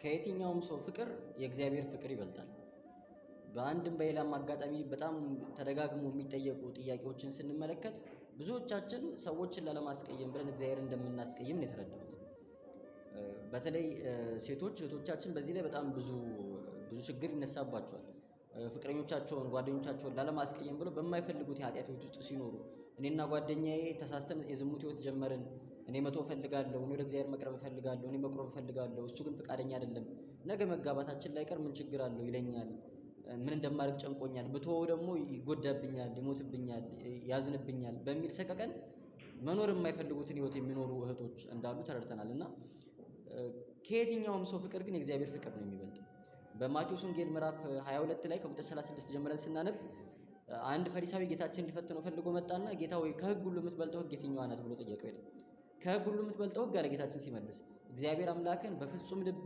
ከየትኛውም ሰው ፍቅር የእግዚአብሔር ፍቅር ይበልጣል። በአንድም በሌላም አጋጣሚ በጣም ተደጋግሞ የሚጠየቁ ጥያቄዎችን ስንመለከት ብዙዎቻችን ሰዎችን ላለማስቀየም ብለን እግዚአብሔር እንደምናስቀይም ነው የተረዳሁት። በተለይ ሴቶች እህቶቻችን በዚህ ላይ በጣም ብዙ ችግር ይነሳባቸዋል። ፍቅረኞቻቸውን ጓደኞቻቸውን ላለማስቀየም ብለው በማይፈልጉት የኃጢአት ህይወት ውስጥ ሲኖሩ እኔና ጓደኛዬ ተሳስተን የዝሙት ህይወት ጀመርን። እኔ መተው እፈልጋለሁ፣ እኔ ወደ እግዚአብሔር መቅረብ እፈልጋለሁ፣ እኔ መቅረብ እፈልጋለሁ፣ እሱ ግን ፈቃደኛ አይደለም። ነገ መጋባታችን ላይ ቀር ምን ችግር አለው ይለኛል። ምን እንደማድረግ ጨንቆኛል፣ ብተወው ደግሞ ይጎዳብኛል፣ ይሞትብኛል፣ ያዝንብኛል በሚል ሰቀቀን መኖር የማይፈልጉትን ህይወት የሚኖሩ እህቶች እንዳሉ ተረድተናል። እና ከየትኛውም ሰው ፍቅር ግን የእግዚአብሔር ፍቅር ነው የሚበልጠው። በማቴዎስ ወንጌል ምዕራፍ 22 ላይ ከቁጥር 36 ጀምረን ስናነብ አንድ ፈሪሳዊ ጌታችን ሊፈትነው ፈልጎ መጣና ጌታ ሆይ ከህግ ሁሉ የምትበልጠው ህግ የትኛዋ ናት ብሎ ጠየቀው ይላል። ከህግ ሁሉ የምትበልጠው ህግ አለ ጌታችን ሲመልስ እግዚአብሔር አምላክን በፍጹም ልብ